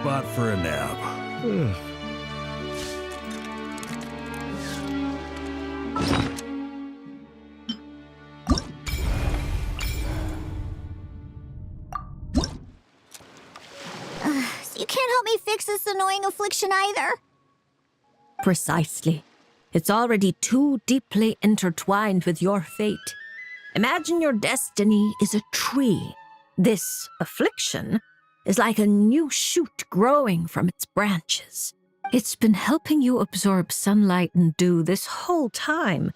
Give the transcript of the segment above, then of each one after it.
spot for a nap. So you can't help me fix this annoying affliction either? Precisely. It's already too deeply intertwined with your fate. Imagine your destiny is a tree. This affliction is like a new shoot growing from its branches. It's been helping you absorb sunlight and dew this whole time.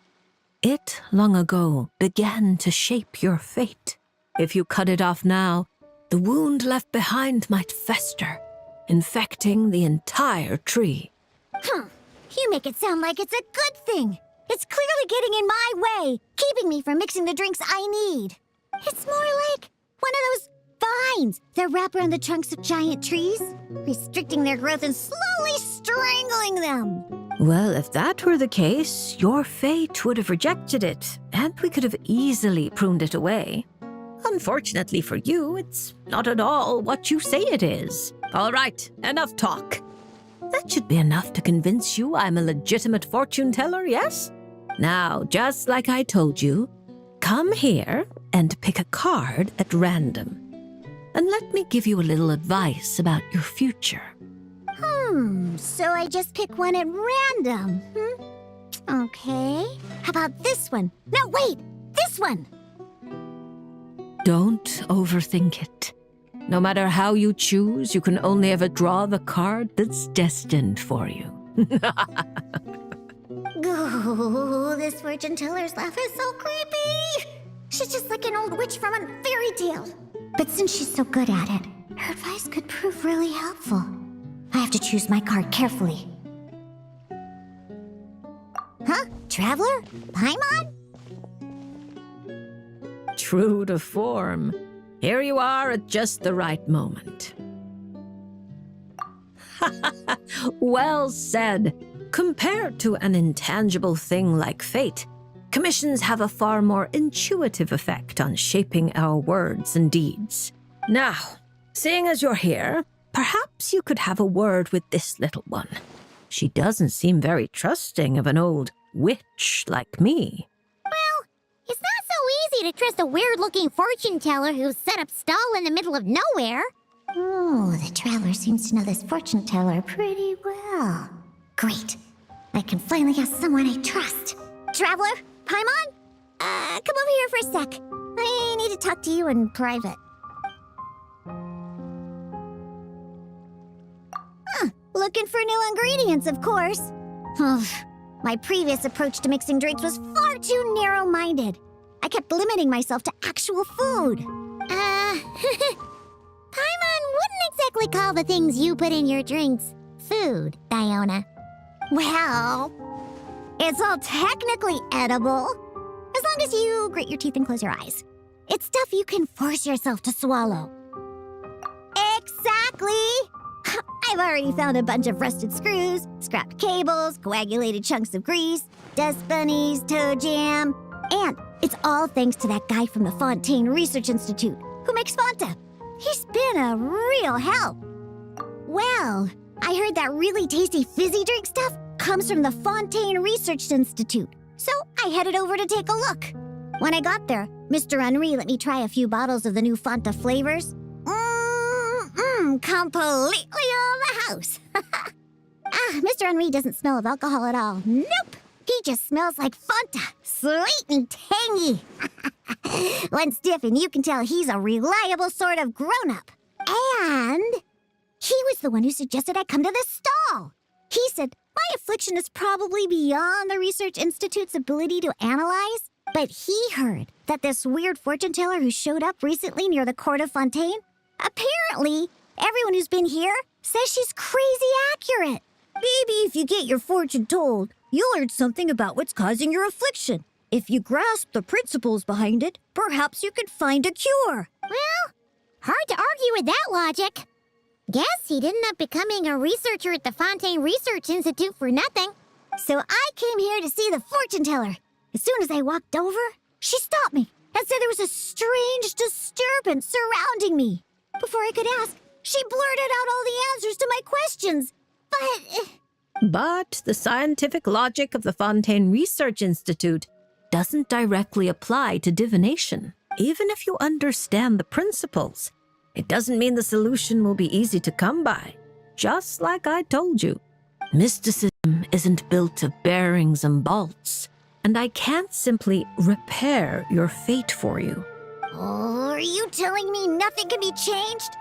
It, long ago, began to shape your fate. If you cut it off now, the wound left behind might fester, infecting the entire tree. You make it sound like it's a good thing. It's clearly getting in my way, keeping me from mixing the drinks I need. It's more like one of those vines that wrap around the trunks of giant trees, restricting their growth and slowly strangling them. Well, if that were the case, your fate would have rejected it, and we could have easily pruned it away. Unfortunately for you, it's not at all what you say it is. All right, enough talk. That should be enough to convince you I'm a legitimate fortune teller, yes? Now, just like I told you, come here and pick a card at random. And let me give you a little advice about your future. So I just pick one at random, Okay. How about this one? No, wait! This one! Don't overthink it. No matter how you choose, you can only ever draw the card that's destined for you. Oh, this fortune teller's laugh is so creepy. She's just like an old witch from a fairy tale. But since she's so good at it, her advice could prove really helpful. I have to choose my card carefully. Huh? Traveler? Paimon? True to form. Here you are at just the right moment. Well said. Compared to an intangible thing like fate, commissions have a far more intuitive effect on shaping our words and deeds. Now, seeing as you're here, perhaps you could have a word with this little one. She doesn't seem very trusting of an old witch like me. Well, it's not so easy to trust a weird-looking fortune teller who's set up stall in the middle of nowhere. Oh, the traveler seems to know this fortune teller pretty well. Great. I can finally ask someone I trust. Traveler? Paimon? Come over here for a sec. I need to talk to you in private. Looking for new ingredients, of course. My previous approach to mixing drinks was far too narrow-minded. I kept limiting myself to actual food. Paimon wouldn't exactly call the things you put in your drinks food, Diona. Well, it's all technically edible, as long as you grit your teeth and close your eyes. It's stuff you can force yourself to swallow. Exactly! I've already found a bunch of rusted screws, scrapped cables, coagulated chunks of grease, dust bunnies, toe jam, and it's all thanks to that guy from the Fontaine Research Institute who makes Fanta. He's been a real help. Well, I heard that really tasty fizzy drink stuff comes from the Fontaine Research Institute, so I headed over to take a look. When I got there, Mr. Henri let me try a few bottles of the new Fanta flavors. Completely on the house. Mr. Henri doesn't smell of alcohol at all. Nope. He just smells like Fanta, sweet and tangy. One stiff and you can tell he's a reliable sort of grown-up. And he was the one who suggested I come to this stall. He said my affliction is probably beyond the Research Institute's ability to analyze, but he heard that this weird fortune teller who showed up recently near the court of Fontaine, apparently everyone who's been here says she's crazy accurate. Maybe if you get your fortune told, you'll learn something about what's causing your affliction. If you grasp the principles behind it, perhaps you could find a cure. Well, hard to argue with that logic. Guess he didn't end up becoming a researcher at the Fontaine Research Institute for nothing. So I came here to see the fortune teller. As soon as I walked over, she stopped me and said there was a strange disturbance surrounding me. Before I could ask, she blurted out all the answers to questions, but... But the scientific logic of the Fontaine Research Institute doesn't directly apply to divination. Even if you understand the principles, it doesn't mean the solution will be easy to come by. Just like I told you, mysticism isn't built of bearings and bolts, and I can't simply repair your fate for you. Oh, are you telling me nothing can be changed?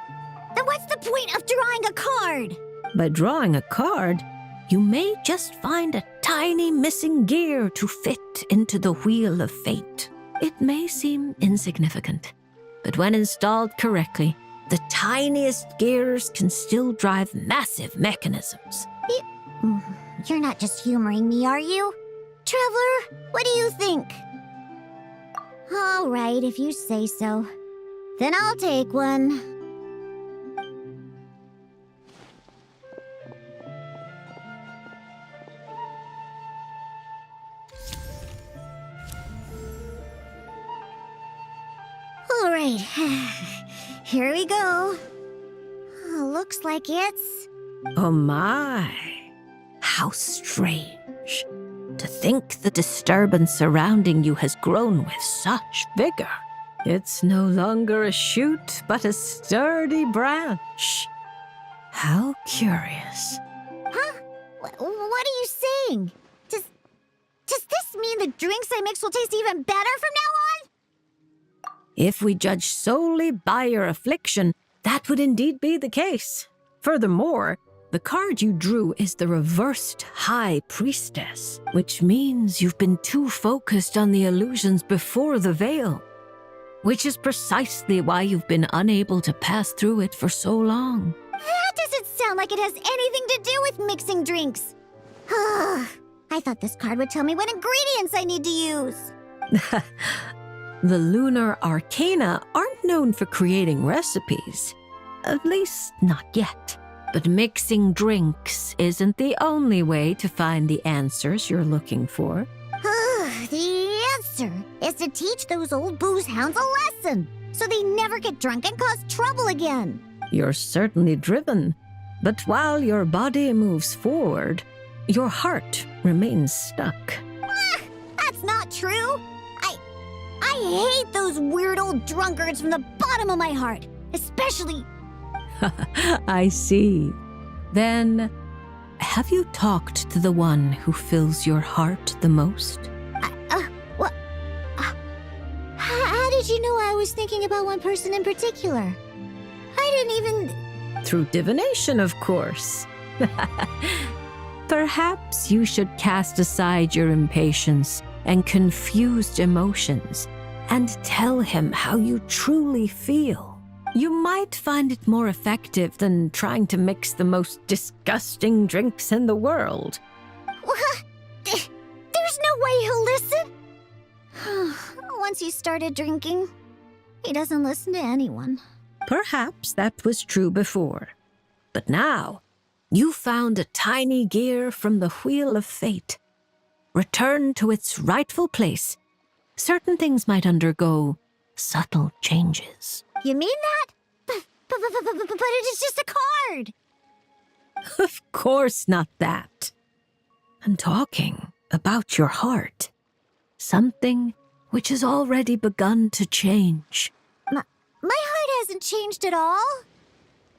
Then what's the point of drawing a card? By drawing a card, you may just find a tiny missing gear to fit into the wheel of fate. It may seem insignificant, but when installed correctly, the tiniest gears can still drive massive mechanisms. You're not just humoring me, are you? Traveler, what do you think? All right, if you say so. Then I'll take one. All right, here we go. Looks like it's... Oh my, how strange. To think the disturbance surrounding you has grown with such vigor. It's no longer a shoot, but a sturdy branch. How curious. Huh? What are you saying? Does this mean the drinks I mix will taste even better from now on? If we judge solely by your affliction, that would indeed be the case. Furthermore, the card you drew is the reversed High Priestess, which means you've been too focused on the illusions before the veil, which is precisely why you've been unable to pass through it for so long. That doesn't sound like it has anything to do with mixing drinks. I thought this card would tell me what ingredients I need to use. The Lunar Arcana aren't known for creating recipes. At least, not yet. But mixing drinks isn't the only way to find the answers you're looking for. The answer is to teach those old booze hounds a lesson, so they never get drunk and cause trouble again. You're certainly driven, but while your body moves forward, your heart remains stuck. That's not true. I hate those weird old drunkards from the bottom of my heart, especially... I see. Then, have you talked to the one who fills your heart the most? What? How did you know I was thinking about one person in particular? I didn't even... Through divination, of course. Perhaps you should cast aside your impatience and confused emotions and tell him how you truly feel. You might find it more effective than trying to mix the most disgusting drinks in the world. There's no way he'll listen. Once he started drinking, he doesn't listen to anyone. Perhaps that was true before. But now, you found a tiny gear from the wheel of fate. Return to its rightful place. Certain things might undergo subtle changes. You mean that? But it is just a card. Of course not that. I'm talking about your heart. Something which has already begun to change. My heart hasn't changed at all.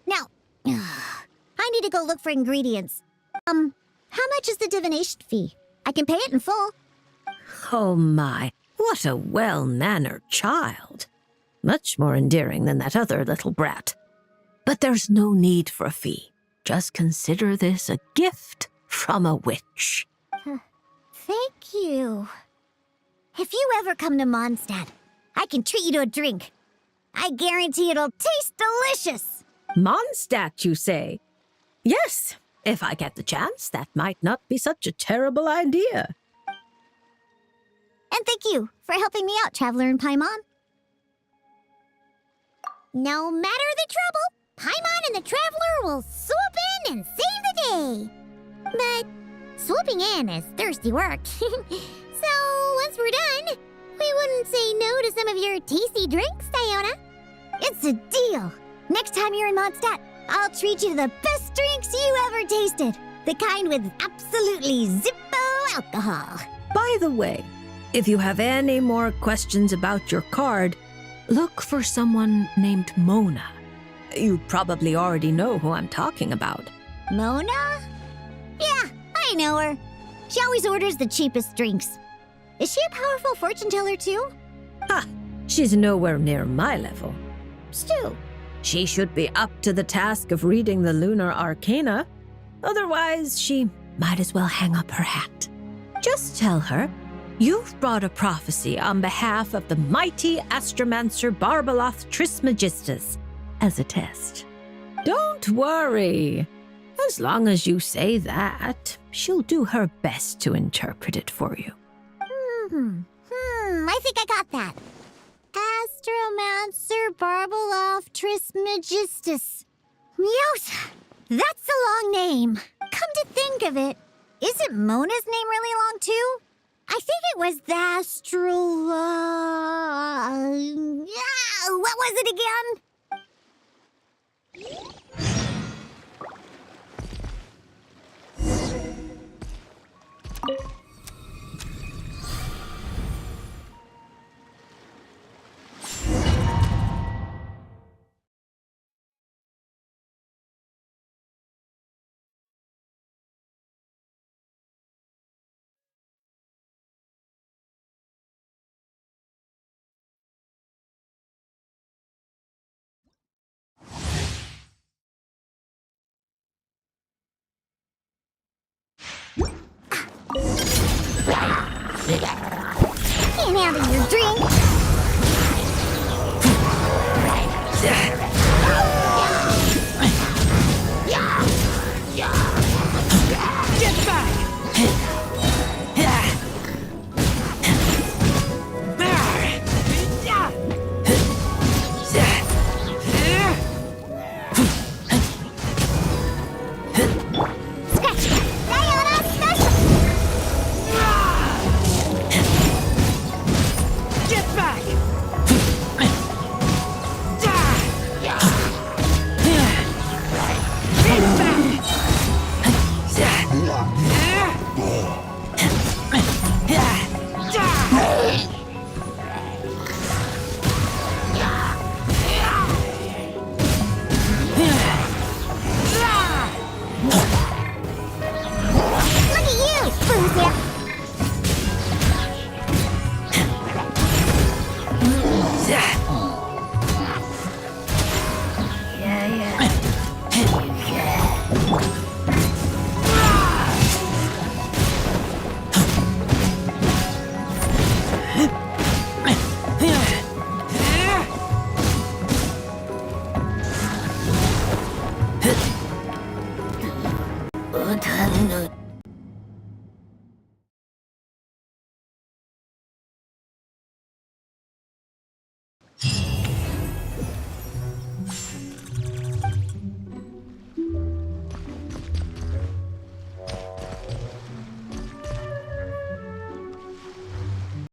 Now, I need to go look for ingredients. How much is the divination fee? I can pay it in full. Oh my, what a well-mannered child. Much more endearing than that other little brat. But there's no need for a fee. Just consider this a gift from a witch. Thank you. If you ever come to Mondstadt, I can treat you to a drink. I guarantee it'll taste delicious. Mondstadt, you say? Yes, if I get the chance, that might not be such a terrible idea. And thank you for helping me out, Traveler in Paimon. No matter the trouble, Paimon and the Traveler will swoop in and save the day. But swooping in is thirsty work. So once we're done, we wouldn't say no to some of your tasty drinks, Diona. It's a deal. Next time you're in Mondstadt, I'll treat you to the best drinks you ever tasted. The kind with absolutely zippo alcohol. By the way, if you have any more questions about your card, look for someone named Mona. You probably already know who I'm talking about. Mona? Yeah, I know her. She always orders the cheapest drinks. Is she a powerful fortune teller too? Ha! She's nowhere near my level. Still. She should be up to the task of reading the Lunar Arcana. Otherwise, she might as well hang up her hat. Just tell her you've brought a prophecy on behalf of the mighty astromancer Barbeloth Trismegistus as a test. Don't worry. As long as you say that, she'll do her best to interpret it for you. I think I got that. Astromancer Barbeloth Trismegistus. Yos, that's a long name. Come to think of it, isn't Mona's name really long too? I think it was the what was it again? Can't handle your drink. Get back! Scratch it. Diona special. Get back! Look at you, Foozia.